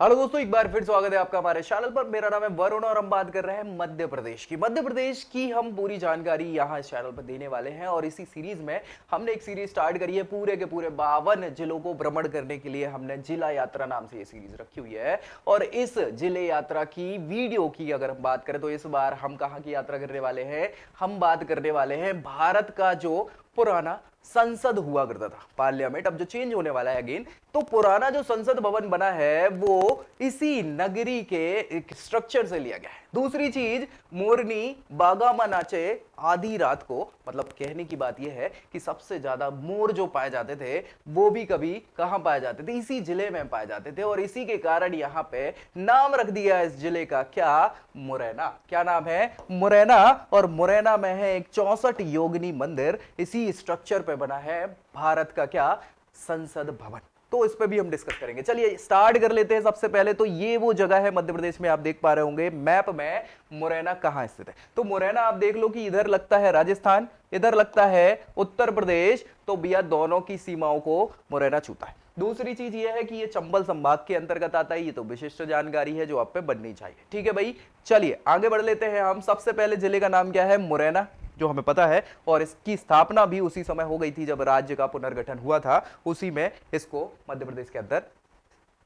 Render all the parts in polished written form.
Hello दोस्तों, एक बार फिर स्वागत है आपका हमारे चैनल पर। मेरा नाम है वरुण और हम बात कर रहे हैं मध्य प्रदेश की हम पूरी जानकारी यहाँ इस चैनल पर देने वाले हैं। और इसी सीरीज में हमने एक सीरीज स्टार्ट करी है, पूरे के पूरे 52 जिलों को भ्रमण करने के लिए हमने जिला यात्रा नाम से ये सीरीज रखी हुई है। और इस जिले यात्रा की वीडियो की अगर हम बात करें तो इस बार हम कहाँ की यात्रा करने वाले हैं? हम बात करने वाले हैं भारत का जो पुराना संसद हुआ करता था, पार्लियामेंट, अब जो चेंज होने वाला है अगेन। तो पुराना जो संसद भवन बना है वो इसी नगरी के एक स्ट्रक्चर से लिया गया है। दूसरी चीज, मोरनी बागामा नाचे आधी रात को, मतलब कहने की बात यह है कि सबसे ज्यादा मोर जो पाए जाते थे वो भी कभी कहां पाए जाते थे? इसी जिले में पाए जाते थे। और इसी के कारण यहां पे नाम रख दिया इस जिले का, क्या? मुरैना। क्या नाम है? मुरैना। और मुरैना में है एक 64 योगिनी मंदिर, इसी स्ट्रक्चर पे बना है भारत का क्या? संसद भवन। तो इस पे भी हम डिस्कस करेंगे। चलिए स्टार्ट कर लेते हैं। सबसे पहले तो ये वो जगह है मध्य प्रदेश में, आप देख पा रहे होंगे मैप में मुरैना कहां स्थित है। तो मुरैना आप देख लो कि इधर लगता है राजस्थान, इधर लगता है उत्तर प्रदेश। तो भैया दोनों की सीमाओं को मुरैना छूता है। दूसरी चीज ये है कि ये चंबल संभाग के अंतर्गत आता है। ये तो विशिष्ट जानकारी है जो आप पे बननी चाहिए, ठीक है भाई। चलिए आगे बढ़ लेते हैं हम। सबसे पहले जिले का नाम क्या है? मुरैना, जो हमें पता है। और इसकी स्थापना भी उसी समय हो गई थी जब राज्य का पुनर्गठन हुआ था, उसी में इसको मध्य प्रदेश के अंदर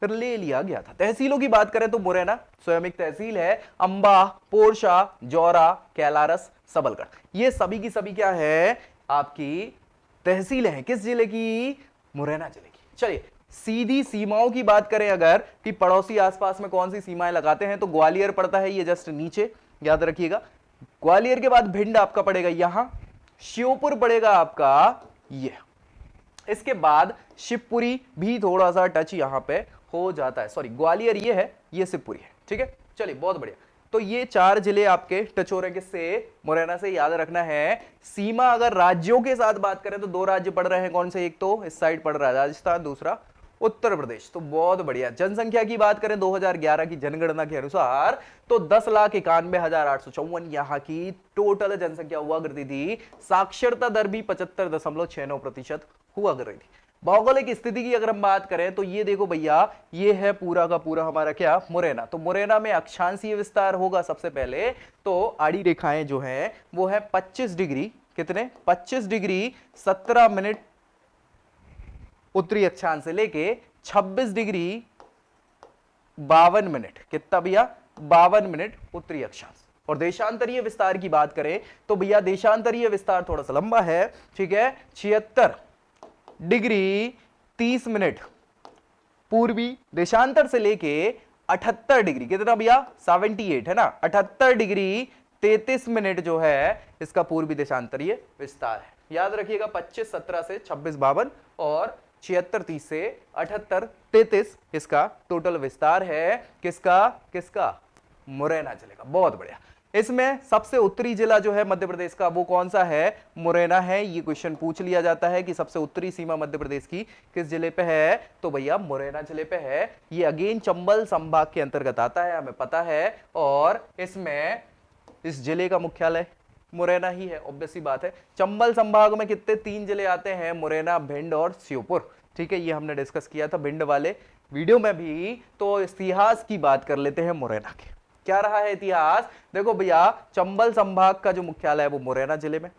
फिर ले लिया गया था। तहसीलों की बात करें तो मुरैना स्वयं एक तहसील है। अंबा, पोरशा, जौरा, कैलारस, सबलगढ़, ये सभी की सभी क्या है? आपकी तहसीलें हैं। किस जिले की? मुरैना जिले की। चलिए सीधी सीमाओं की बात करें अगर, कि पड़ोसी आसपास में कौन सी सीमाएं लगाते हैं, तो ग्वालियर पड़ता है ये जस्ट नीचे, याद रखिएगा। ग्वालियर के बाद भिंड आपका पड़ेगा यहां, श्योपुर पड़ेगा आपका ये, इसके बाद शिवपुरी भी थोड़ा सा टच यहां पे हो जाता है। सॉरी, ग्वालियर ये है, ये शिवपुरी है, ठीक है। चलिए बहुत बढ़िया। तो ये 4 जिले आपके टच हो रहे हैं किससे? मुरैना से। याद रखना है सीमा अगर राज्यों के साथ बात करें तो 2 राज्य पड़ रहे हैं। कौन से? एक तो इस साइड पड़ रहा है राजस्थान, दूसरा उत्तर प्रदेश। तो बहुत बढ़िया। जनसंख्या की बात करें 2011 की जनगणना के अनुसार तो 10,91,854 यहां की टोटल जनसंख्या हुआ करती थी। साक्षरता दर भी 75.69% हुआ कर रही थी। भौगोलिक स्थिति की अगर हम बात करें तो ये देखो भैया, ये है पूरा का पूरा हमारा क्या? मुरैना। तो मुरैना में अक्षांशीय विस्तार होगा सबसे पहले। तो आड़ी रेखाएं जो है वो है 25 डिग्री, कितने? 25 डिग्री 17 मिनट उत्तरी अक्षांश से लेके 26 डिग्री 52 मिनट, कितना भैया? 52 मिनट उत्तरी अक्षांश। और देशांतरीय विस्तार की बात करें तो भैया देशांतरीय विस्तार थोड़ा सा लंबा है, ठीक है। 76 डिग्री 30 मिनट पूर्वी देशांतर से लेके 78 डिग्री, कितना भैया? 78 है ना। 78 डिग्री 33 मिनट जो है इसका पूर्वी देशांतरीय विस्तार है। याद रखिएगा 25 17 से 26 52 और 76 30 से 78 33 इसका टोटल विस्तार है। किसका? किसका? मुरैना जिले का। बहुत बढ़िया। इसमें सबसे उत्तरी जिला जो है मध्य प्रदेश का वो कौन सा है? मुरैना है। ये क्वेश्चन पूछ लिया जाता है कि सबसे उत्तरी सीमा मध्य प्रदेश की किस जिले पे है? तो भैया मुरैना जिले पे है। ये अगेन चंबल संभाग के अंतर्गत आता है, हमें पता है। और इसमें इस जिले का मुख्यालय मुरैना ही है, ऑब्वियस सी बात है। चंबल संभाग में कितने? 3 जिले आते हैं, मुरैना, भिंड और श्योपुर, ठीक है। ये हमने डिस्कस किया था भिंड वाले वीडियो में भी। तो इतिहास की बात कर लेते हैं मुरैना के। क्या रहा है इतिहास? देखो भैया, चंबल संभाग का जो मुख्यालय है वो मुरैना जिले में।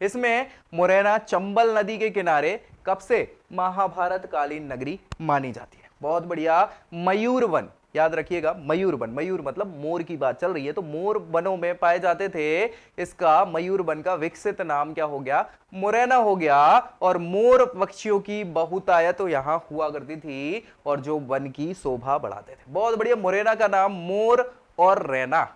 इसमें मुरैना चंबल नदी के किनारे कब से? महाभारत कालीन नगरी मानी जाती है। बहुत बढ़िया। मयूरवन, याद रखिएगा मयूरवन, मयूर मतलब मोर की बात चल रही है तो मोर वनों में पाए जाते थे। इसका मयूरवन का विकसित नाम क्या हो गया? मुरैना हो गया। और मोर पक्षियों की बहुतायत तो यहां हुआ करती थी और जो वन की शोभा बढ़ाते थे। बहुत बढ़िया। मुरैना का नाम मोर और रैना,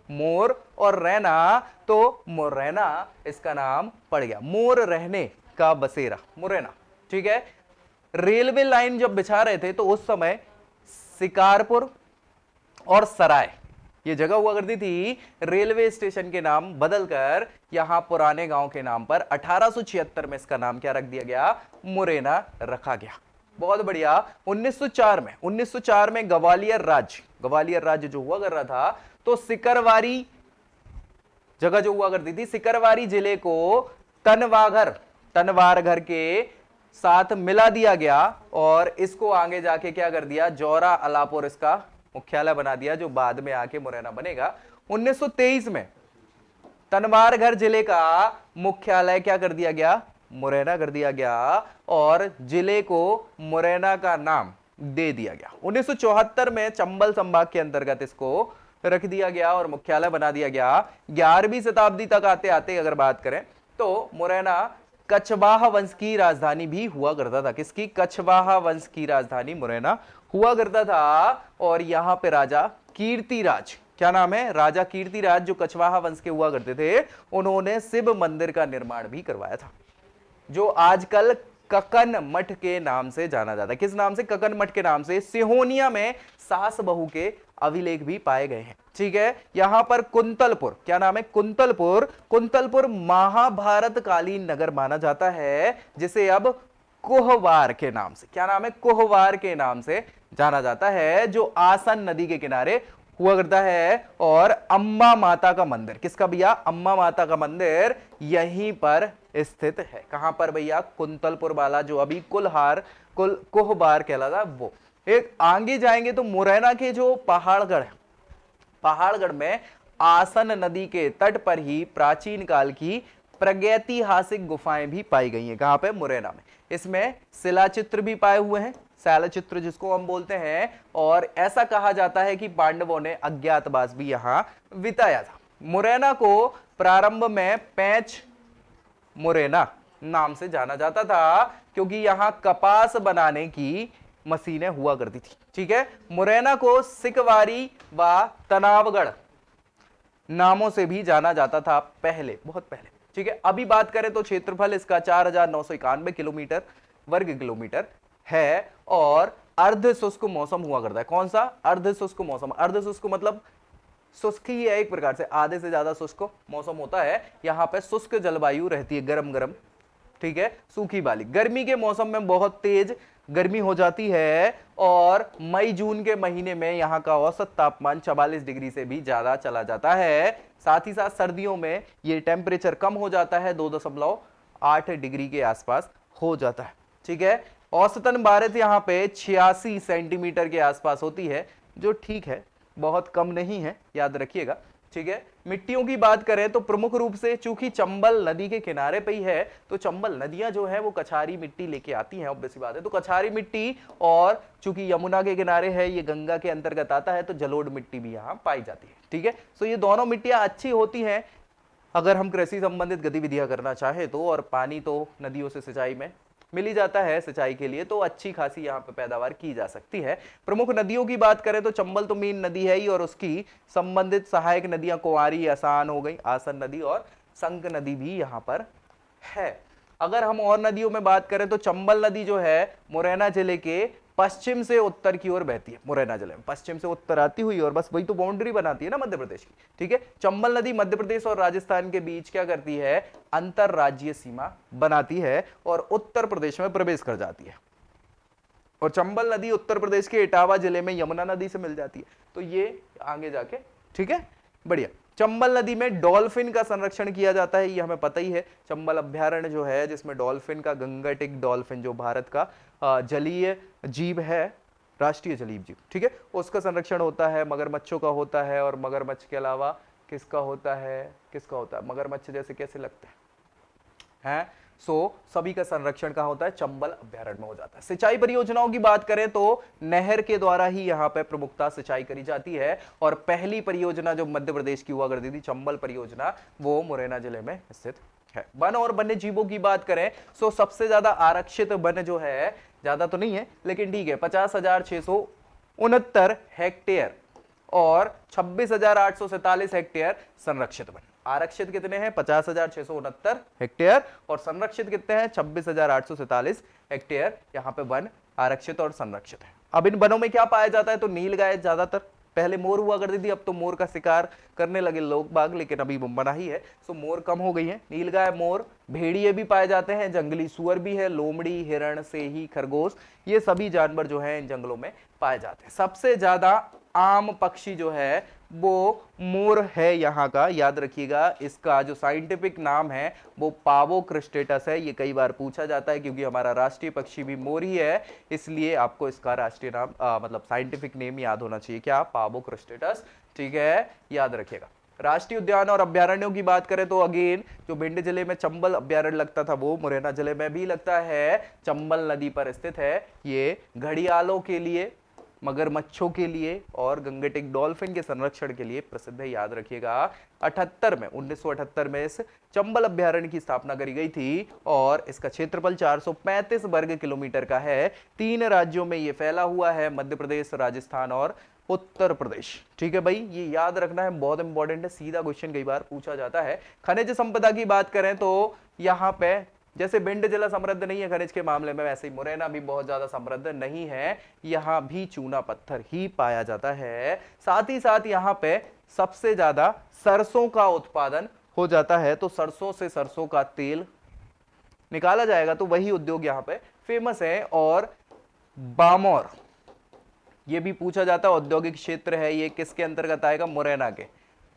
मोर और रैना, तो मुरैना इसका नाम पड़ गया। मोर रहने का बसेरा मुरैना, ठीक है। रेलवे लाइन जब बिछा रहे थे तो उस समय शिकारपुर और सराय ये जगह हुआ करती थी। रेलवे स्टेशन के नाम बदलकर यहां पुराने गांव के नाम पर 1876 में इसका नाम क्या रख दिया गया? मुरैना रखा गया। बहुत बढ़िया। 1904 में ग्वालियर राज्य जो हुआ कर रहा था तो सिकरवारी जगह जो हुआ करती थी, सिकरवारी जिले को तनवारघर के साथ मिला दिया गया और इसको आगे जाके क्या कर दिया, जौरा अलापुर इसका मुख्यालय बना दिया, जो बाद में आके मुरैना बनेगा। 1923 में तनवारघर जिले का मुख्यालय क्या कर दिया गया, मुरैना कर दिया गया और जिले को मुरैना का नाम दे दिया गया। 1974 में चंबल संभाग के अंतर्गत इसको रख दिया गया और मुख्यालय बना दिया गया। 11वीं शताब्दी तक आते आते अगर बात करें तो मुरैना कछवाहा वंश की राजधानी भी हुआ करता था। किसकी, कछवाहा वंश की राजधानी मुरैना हुआ करता था। और यहां पे राजा कीर्तिराज, क्या नाम है, राजा कीर्तिराज, जो कछवाहा वंश के हुआ करते थे, उन्होंने शिव मंदिर का निर्माण भी करवाया था, जो आजकल ककन मठ के नाम से जाना जाता है। किस नाम से, ककन मठ के नाम से। सिहोनिया में सास बहू के अभिलेख भी पाए गए हैं। ठीक है, यहां पर कुंतलपुर, क्या नाम है, कुंतलपुर, कुंतलपुर महाभारत कालीन नगर माना जाता है, जिसे अब कोहवार के नाम से, क्या नाम है, कोहवार के नाम से जाना जाता है, जो आसन नदी के किनारे हुआ करता है। और अम्बा माता का मंदिर, किसका भैया, अम्बा माता का मंदिर यहीं पर स्थित है। कहां पर भैया, कुंतलपुर वाला, जो अभी कोहबार कहलाता, वो। एक आगे जाएंगे तो मुरैना के जो पहाड़गढ़, पहाड़गढ़ में आसन नदी के तट पर ही प्राचीन काल की प्रागैतिहासिक गुफाएं भी पाई गई हैं। कहां पे, मुरैना में। इसमें शिलाचित्र भी पाए हुए हैं, शैलचित्र जिसको हम बोलते हैं। और ऐसा कहा जाता है कि पांडवों ने अज्ञातवास भी यहां बिताया था। मुरैना को प्रारंभ में पैंच मुरैना नाम से जाना जाता था, क्योंकि यहां कपास बनाने की मशीनें हुआ करती थी। ठीक है, मुरैना को सिकवारी व तनावगढ़ नामों से भी जाना जाता था पहले, बहुत पहले। ठीक है, अभी बात करें तो क्षेत्रफल इसका 4991 किलोमीटर वर्ग किलोमीटर है और अर्ध शुष्क मौसम हुआ करता है। कौन सा, अर्ध शुष्क मौसम। अर्ध शुष्क मतलब शुष्क ही है एक प्रकार से, आधे से ज्यादा शुष्क मौसम होता है। यहां पे शुष्क जलवायु रहती है, गरम गरम, ठीक है, सूखी वाली। गर्मी के मौसम में बहुत तेज गर्मी हो जाती है और मई जून के महीने में यहाँ का औसत तापमान 44 डिग्री से भी ज्यादा चला जाता है। साथ ही साथ सर्दियों में ये टेम्परेचर कम हो जाता है, 2.8 डिग्री के आसपास हो जाता है। ठीक है, औसतन बारिश यहाँ पे 86 सेंटीमीटर के आसपास होती है, जो ठीक है, बहुत कम नहीं है, याद रखिएगा। ठीक है, मिट्टियों की बात करें तो प्रमुख रूप से चूंकि चंबल नदी के किनारे पे ही है, तो चंबल नदियां जो है वो कछारी मिट्टी लेके आती हैं, ऑब्वियस सी बात है। तो कछारी मिट्टी, और चूंकि यमुना के किनारे है, ये गंगा के अंतर्गत आता है, तो जलोढ़ मिट्टी भी यहाँ पाई जाती है। ठीक है, तो ये दोनों मिट्टियां अच्छी होती हैं अगर हम कृषि संबंधित गतिविधियां करना चाहे तो। और पानी तो नदियों से सिंचाई में मिल ही जाता है सिंचाई के लिए, तो अच्छी खासी यहाँ पे पैदावार की जा सकती है। प्रमुख नदियों की बात करें तो चंबल तो मेन नदी है ही, और उसकी संबंधित सहायक नदियां कुंवारी, आसान हो गई, आसन नदी और संक नदी भी यहाँ पर है। अगर हम और नदियों में बात करें तो चंबल नदी जो है मुरैना जिले के पश्चिम से उत्तर की ओर बहती है। मुरैना जिले में पश्चिम से उत्तर आती हुई, और बस वही तो बाउंड्री बनाती है ना मध्य प्रदेश की। ठीक है, चंबल नदी मध्य प्रदेश और राजस्थान के बीच क्या करती है, अंतरराज्यीय सीमा बनाती है और उत्तर प्रदेश में प्रवेश कर जाती है। और चंबल नदी उत्तर प्रदेश के इटावा जिले में यमुना नदी से मिल जाती है, तो ये आगे जाके, ठीक है, बढ़िया। चंबल नदी में डॉल्फिन का संरक्षण किया जाता है, ये हमें पता ही है। चंबल अभ्यारण्य जो है, जिसमें डॉल्फिन का, गंगटिक डॉल्फिन जो भारत का जलीय जीव है, राष्ट्रीय जलीय जीव, ठीक है, उसका संरक्षण होता है। मगरमच्छों का होता है, और मगरमच्छ के अलावा किसका होता है, किसका होता है, मगरमच्छ जैसे कैसे लगते हैं। सो सभी का संरक्षण कहां होता है, चंबल अभ्यारण्य में हो जाता है। सिंचाई परियोजनाओं की बात करें तो नहर के द्वारा ही यहां पे प्रमुखता सिंचाई करी जाती है। और पहली परियोजना जो मध्य प्रदेश की हुआ करती थी, चंबल परियोजना, वो मुरैना जिले में स्थित है। वन और वन्य जीवों की बात करें तो सबसे ज्यादा आरक्षित वन जो है, ज्यादा तो नहीं है लेकिन ठीक है, 50,669 हेक्टेयर और 26,847 हेक्टेयर संरक्षित वन। आरक्षित कितने हैं, 50,669 हेक्टेयर, और संरक्षित कितने हैं, 26,847 हेक्टेयर। यहाँ पे वन आरक्षित और संरक्षित है। अब इन वनों में क्या पाया जाता है, तो नीलगाय ज्यादातर, पहले मोर हुआ करती थी, अब तो मोर का शिकार करने लगे लोग बाग, लेकिन अभी मना ही है, सो मोर कम हो गई है। नीलगाय, मोर, भेड़िए भी पाए जाते हैं, जंगली सुअर भी है, लोमड़ी, हिरण, सेही, खरगोश, ये सभी जानवर जो है इन जंगलों में पाए जाते हैं। सबसे ज्यादा आम पक्षी जो है वो मोर है यहाँ का, याद रखिएगा। इसका जो साइंटिफिक नाम है वो पावो क्रिस्टेटस है। ये कई बार पूछा जाता है क्योंकि हमारा राष्ट्रीय पक्षी भी मोर ही है, इसलिए आपको इसका राष्ट्रीय नाम मतलब साइंटिफिक नेम याद होना चाहिए, क्या, पावो क्रिस्टेटस। ठीक है, याद रखिएगा। राष्ट्रीय उद्यान और अभ्यारण्यों की बात करें तो अगेन जो भिंड जिले में चंबल अभ्यारण्य लगता था वो मुरैना जिले में भी लगता है, चंबल नदी पर स्थित है। ये घड़ियालों के लिए, मगरमच्छों के लिए और गंगेटिक डॉल्फिन के संरक्षण के लिए प्रसिद्ध है, याद रखिएगा। 1978 में इस चंबल अभ्यारण्य की स्थापना करी गई थी और इसका क्षेत्रफल 435 वर्ग किलोमीटर का है। 3 राज्यों में यह फैला हुआ है, मध्य प्रदेश, राजस्थान और उत्तर प्रदेश। ठीक है भाई, ये याद रखना है, बहुत इंपॉर्टेंट है, सीधा क्वेश्चन कई बार पूछा जाता है। खनिज संपदा की बात करें तो यहाँ पे जैसे भिंड जिला समृद्ध नहीं है खनिज के मामले में, वैसे ही मुरैना भी बहुत ज्यादा समृद्ध नहीं है। यहाँ भी चूना पत्थर ही पाया जाता है। साथ ही साथ यहाँ पे सबसे ज्यादा सरसों का उत्पादन हो जाता है, तो सरसों से सरसों का तेल निकाला जाएगा, तो वही उद्योग यहाँ पे फेमस है। और बामौर, ये भी पूछा जाता है, औद्योगिक क्षेत्र है, ये किसके अंतर्गत आएगा, मुरैना के।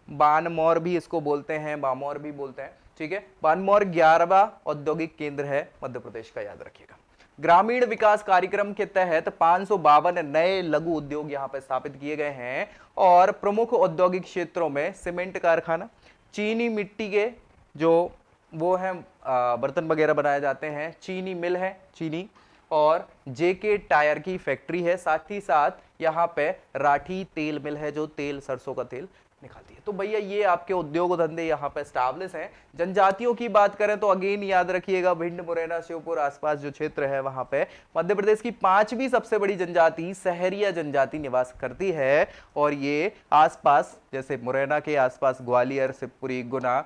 बानमौर भी इसको बोलते हैं, बामौर भी बोलते हैं। ठीक है, बानमौर 11वां औद्योगिक केंद्र है मध्य प्रदेश का, याद रखिएगा। ग्रामीण विकास कार्यक्रम के तहत 552 नए लघु उद्योग यहाँ पे स्थापित किए गए हैं और प्रमुख औद्योगिक क्षेत्रों में सीमेंट कारखाना, चीनी मिट्टी के जो वो है बर्तन वगैरह बनाए जाते हैं, चीनी मिल है, चीनी, और जेके टायर की फैक्ट्री है। साथ ही साथ यहाँ पे राठी तेल मिल है जो तेल, सरसों का तेल निकालती है। तो भैया ये आपके उद्योग धंधे यहाँ पे स्टैब्लिश हैं। जनजातियों की बात करें तो अगेन याद रखिएगा, भिंड, मुरैना, श्योपुर आसपास जो क्षेत्र है वहां पे मध्य प्रदेश की 5वीं सबसे बड़ी जनजाति सहरिया जनजाति निवास करती है। और ये आसपास जैसे मुरैना के आसपास ग्वालियर, शिवपुरी, गुना,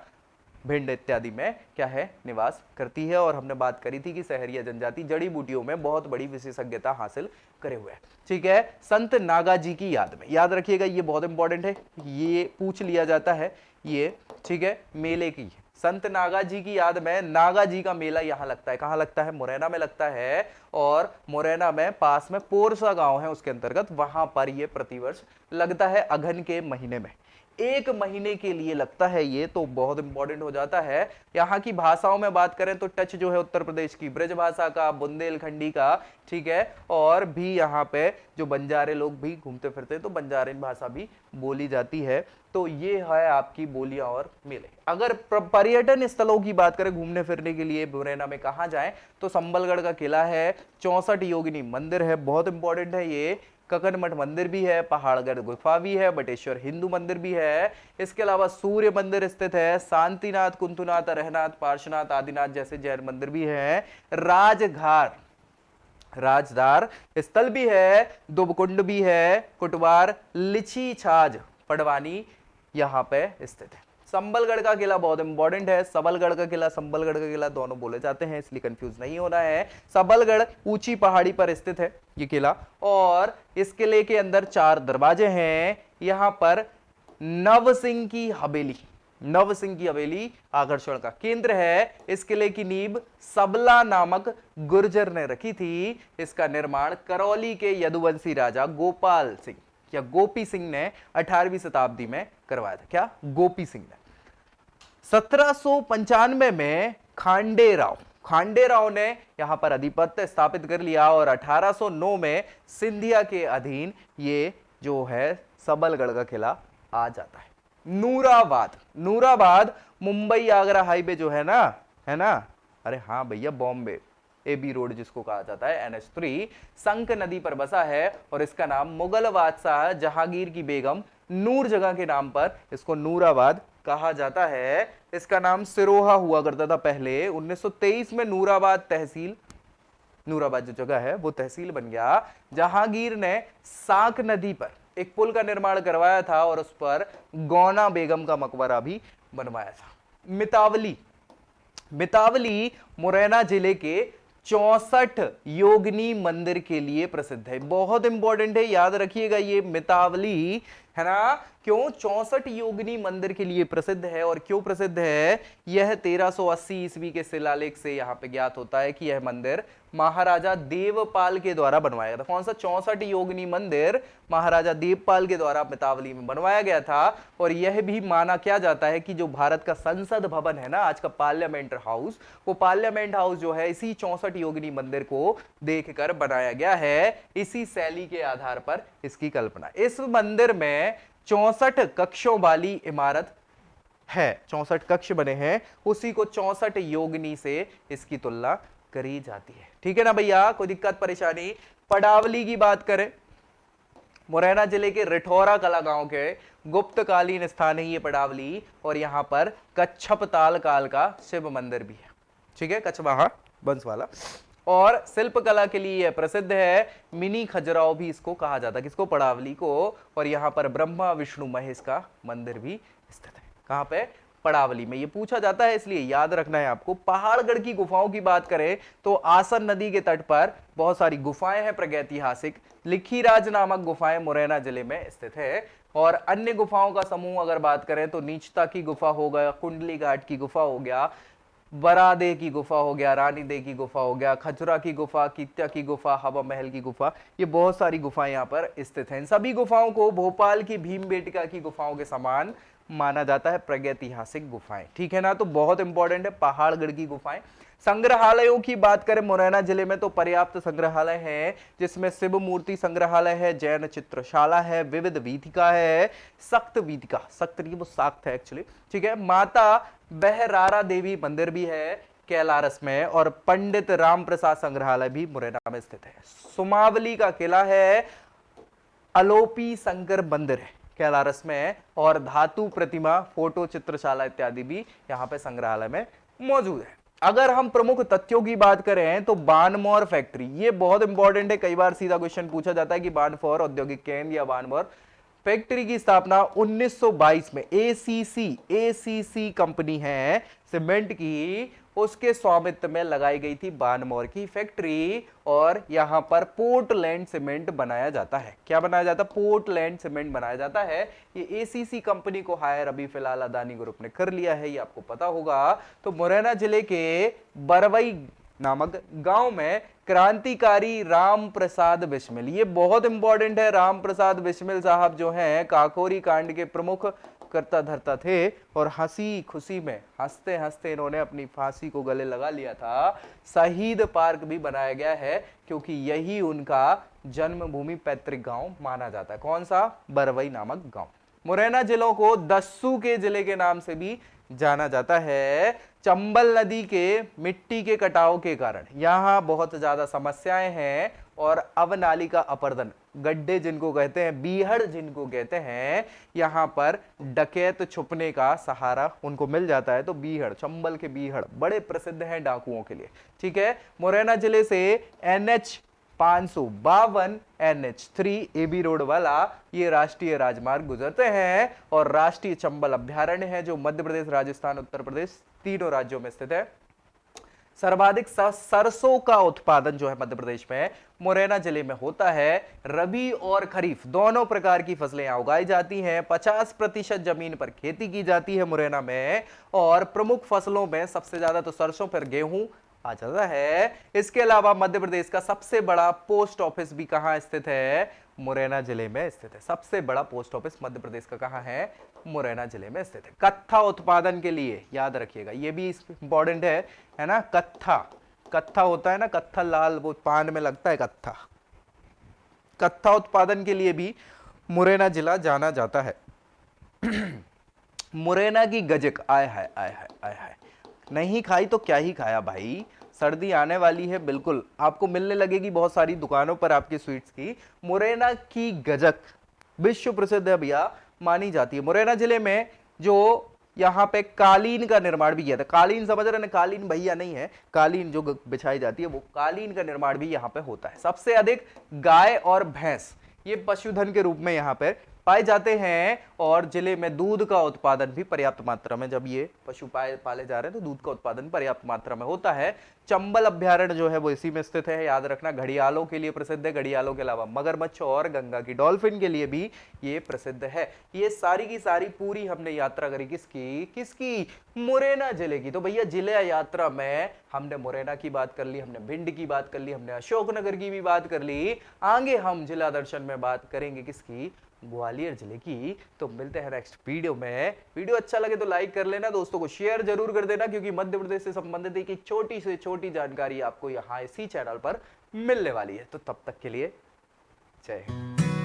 भिंड इत्यादि में क्या है, निवास करती है। और हमने बात करी थी कि सहरिया जनजाति जड़ी बूटियों में बहुत बड़ी विशेषज्ञता हासिल करे हुए है। ठीक है, संत नागा जी की याद में, याद रखिएगा ये बहुत इंपॉर्टेंट है, ये पूछ लिया जाता है ये। ठीक है, मेले की, संत नागा जी की याद में नागा जी का मेला यहाँ लगता है। कहाँ लगता है, मुरैना में लगता है। और मुरैना में पास में पोरसा गांव है उसके अंतर्गत, वहां पर यह प्रतिवर्ष लगता है अगहन के महीने में, 1 महीने के लिए लगता है ये, तो बहुत इंपॉर्टेंट हो जाता है। यहाँ की भाषाओं में बात करें तो टच जो है उत्तर प्रदेश की ब्रज भाषा का, बुंदेलखंडी का। ठीक है, और भी यहाँ पे जो बंजारे लोग भी घूमते फिरते हैं तो बंजारी भाषा भी बोली जाती है। तो ये है आपकी बोलियां और मेले। अगर पर्यटन स्थलों की बात करें घूमने फिरने के लिए मुरैना में कहाँ जाएं, तो संबलगढ़ का किला है, 64 योगिनी मंदिर है, बहुत इंपॉर्टेंट है ये, ककनमठ मंदिर भी है, पहाड़गढ़ गुफा भी है, बटेश्वर हिंदू मंदिर भी है। इसके अलावा सूर्य मंदिर स्थित है, शांतिनाथ, कुंतुनाथ, रहनाथ, पार्श्वनाथ, आदिनाथ जैसे जैन मंदिर भी है। राजघाट, राजदार स्थल भी है, दुबकुंड भी है, कुटवार, लिची छाज, पड़वानी यहाँ पे स्थित है। संबलगढ़ का किला बहुत इंपॉर्टेंट है, सबलगढ़ का किला, संबलगढ़ का किला दोनों बोले जाते हैं, इसलिए कंफ्यूज नहीं होना है। सबलगढ़ ऊंची पहाड़ी पर स्थित है ये किला, और इस किले के अंदर 4 दरवाजे हैं। यहां पर नव सिंह की हवेली, नव सिंह की हवेली आकर्षण का केंद्र है। इस किले की नींव सबला नामक गुर्जर ने रखी थी। इसका निर्माण करौली के यदुवंशी राजा गोपाल सिंह या गोपी सिंह ने 18वीं शताब्दी में करवाया था। क्या, गोपी सिंह ने। 1795 में खांडेराव ने यहां पर अधिपत्य स्थापित कर लिया और 1809 में सिंधिया के अधीन ये जो है सबलगढ़ का किला आ जाता है। नूराबाद मुंबई आगरा हाईवे जो है ना, अरे हाँ भैया, बॉम्बे AB रोड जिसको कहा जाता है, NH3 संक नदी पर बसा है और इसका नाम मुगल बादशाह जहांगीर की बेगम नूर जगह के नाम पर इसको नूराबाद कहा जाता है। इसका नाम सिरोहा हुआ करता था पहले। 1923 में नूराबाद जो जगह है वो तहसील बन गया। जहांगीर ने साक नदी पर एक पुल का निर्माण करवाया था और उस पर गौना बेगम का मकबरा भी बनवाया था। मितावली मुरैना जिले के 64 योगिनी मंदिर के लिए प्रसिद्ध है, बहुत इंपॉर्टेंट है, याद रखिएगा ये मितावली है ना। क्यों? 64 योगिनी मंदिर के लिए प्रसिद्ध है। और क्यों प्रसिद्ध है? यह 1380 ईस्वी के शिलालेख से यहाँ पे ज्ञात होता है कि यह मंदिर महाराजा देवपाल के द्वारा बनवाया गया था। कौन सा? 64 योगिनी मंदिर महाराजा देवपाल के द्वारा मितावली में बनवाया गया था। और यह भी माना क्या जाता है कि जो भारत का संसद भवन है ना, आज का पार्लियामेंट हाउस, वो पार्लियामेंट हाउस जो है इसी 64 योगिनी मंदिर को देखकर बनाया गया है। इसी शैली के आधार पर इसकी कल्पना। इस मंदिर में 64 कक्षों वाली इमारत है, 64 कक्ष बने हैं, उसी को 64 योगिनी से इसकी तुलना करी जाती है। ठीक है ना भैया, कोई दिक्कत परेशानी? पड़ावली की बात करें, मुरैना जिले के रिठौरा कला गांव के गुप्तकालीन स्थान है ये पड़ावली। और यहां पर कच्छप ताल काल का शिव मंदिर भी है। ठीक है, कछवाहा वंश वाला। और शिल्प कला के लिए यह प्रसिद्ध है। मिनी खजुराहो भी इसको कहा जाता है, किसको? पड़ावली को। और यहाँ पर ब्रह्मा विष्णु महेश का मंदिर भी स्थित है। कहाँ पे? पड़ावली में। ये पूछा जाता है इसलिए याद रखना है आपको। पहाड़गढ़ की गुफाओं की बात करें तो आसन नदी के तट पर बहुत सारी गुफाएं हैं प्रागैतिहासिक। लिखीराज नामक गुफाएं मुरैना जिले में स्थित है। और अन्य गुफाओं का समूह अगर बात करें तो नीचता की गुफा हो गया, कुंडली घाट की गुफा हो गया, बरादे की गुफा हो गया, रानी दे की गुफा हो गया, खजुरा की गुफा, कित्या की गुफा, हवा महल की गुफा, ये बहुत सारी गुफाएं यहाँ पर स्थित हैं। इन सभी गुफाओं को भोपाल की भीमबेटका की गुफाओं के समान माना जाता है, प्रागैतिहासिक गुफाएं। ठीक है ना, तो बहुत इंपॉर्टेंट है पहाड़गढ़ की गुफाएं। संग्रहालयों की बात करें मुरैना जिले में तो पर्याप्त संग्रहालय हैं, जिसमें शिव मूर्ति संग्रहालय है, जैन चित्रशाला है, विविध वीथिका है, सक्त वीथिका, सक्त नहीं वो साख्त है एक्चुअली। ठीक है, माता बहरारा देवी मंदिर भी है कैलारस में। और पंडित राम प्रसाद संग्रहालय भी मुरैना में स्थित है। सुमावली का किला है, अलोपी शंकर मंदिर है कैलारस में। और धातु प्रतिमा, फोटो चित्रशाला इत्यादि भी यहाँ पे संग्रहालय में मौजूद है। अगर हम प्रमुख तथ्यों की बात करें तो बानमोर फैक्ट्री, ये बहुत इंपॉर्टेंट है। कई बार सीधा क्वेश्चन पूछा जाता है कि बानफोर औद्योगिक केंद्र या बानमोर फैक्ट्री की स्थापना 1922 में एसीसी कंपनी है सीमेंट की, उसके स्वामित्व में लगाई गई थी बानमोर की फैक्ट्री। और यहां पर पोर्टलैंड सीमेंट बनाया जाता है। क्या बनाया जाता है? पोर्टलैंड सीमेंट बनाया जाता है। ये एसीसी कंपनी को हायर अभी फिलहाल अदानी ग्रुप ने कर लिया है, ये आपको पता होगा। तो मुरैना जिले के बरवई नामक गांव में क्रांतिकारी राम प्रसाद बिस्मिल, ये बहुत इंपॉर्टेंट है। राम प्रसाद बिस्मिल साहब जो हैं काकोरी कांड के प्रमुख करता धरता थे। और हंसी खुशी में हंसते हंसते इन्होंने अपनी फांसी को गले लगा लिया था। शहीद पार्क भी बनाया गया है क्योंकि यही उनका जन्मभूमि पैतृक गांव माना जाता है। कौन सा? बरवई नामक गांव। मुरैना जिलों को दस्सू के जिले के नाम से भी जाना जाता है। चंबल नदी के मिट्टी के कटाव के कारण यहाँ बहुत ज्यादा समस्याएं हैं। और अवनाली का अपर्दन, गड्ढे जिनको कहते हैं, बीहड़ जिनको कहते हैं, यहाँ पर डकैत छुपने का सहारा उनको मिल जाता है। तो बीहड़, चंबल के बीहड़ बड़े प्रसिद्ध हैं डाकुओं के लिए। ठीक है, मुरैना जिले से NH 552 NH3 AB रोड वाला ये राष्ट्रीय राजमार्ग गुजरते हैं। और राष्ट्रीय चंबल अभ्यारण्य है जो मध्य प्रदेश, राजस्थान, उत्तर प्रदेश तीनों राज्यों में स्थित है। सर्वाधिक सरसों का उत्पादन जो है मध्य प्रदेश में मुरैना जिले में होता है। रबी और खरीफ दोनों प्रकार की फसलें यहां उगाई जाती हैं। 50% जमीन पर खेती की जाती है मुरैना में। और प्रमुख फसलों में सबसे ज्यादा तो सरसों, फिर गेहूं आ जाता है। इसके अलावा मध्य प्रदेश का सबसे बड़ा पोस्ट ऑफिस भी कहां स्थित है? मुरैना जिले में स्थित है। सबसे बड़ा पोस्ट ऑफिस मध्य प्रदेश का कहां है? मुरैना जिले में स्थित है। कत्था उत्पादन के लिए याद रखिएगा, ये भी इंपॉर्टेंट है ना। कत्था, कत्था होता है ना, कत्था लाल वो पान में लगता है कत्था। कत्था उत्पादन के लिए भी मुरैना जिला जाना जाता है। मुरैना की गजक, आय हाय आय हाय आय हाय, नहीं खाई तो क्या ही खाया भाई। सर्दी आने वाली है, बिल्कुल आपको मिलने लगेगी बहुत सारी दुकानों पर आपकी स्वीट्स की। मुरैना की गजक विश्व प्रसिद्ध है भैया, मानी जाती है। मुरैना जिले में जो यहाँ पे कालीन का निर्माण भी किया था, कालीन समझ रहे ना, कालीन भैया नहीं है, कालीन जो बिछाई जाती है वो कालीन का निर्माण भी यहाँ पे होता है। सबसे अधिक गाय और भैंस ये पशुधन के रूप में यहाँ पे पाए जाते हैं और जिले में दूध का उत्पादन भी पर्याप्त मात्रा में, जब ये पशु पाले जा रहे हैं तो दूध का उत्पादन पर्याप्त मात्रा में होता है। चंबल अभ्यारण्य जो है वो इसी में स्थित है, याद रखना। घड़ियालों के लिए प्रसिद्ध है, घड़ियालों के अलावा मगरमच्छ और गंगा की डॉल्फिन के लिए भी ये प्रसिद्ध है। ये सारी की सारी पूरी हमने यात्रा करी किसकी किसकी मुरैना जिले की। तो भैया जिले यात्रा में हमने मुरैना की बात कर ली, हमने भिंड की बात कर ली, हमने अशोकनगर की भी बात कर ली। आगे हम जिला दर्शन में बात करेंगे किसकी, ग्वालियर जिले की। तो मिलते हैं नेक्स्ट वीडियो में। वीडियो अच्छा लगे तो लाइक कर लेना, दोस्तों को शेयर जरूर कर देना, क्योंकि मध्य प्रदेश से संबंधित एक छोटी से छोटी जानकारी आपको यहाँ इसी चैनल पर मिलने वाली है। तो तब तक के लिए जय हिंद।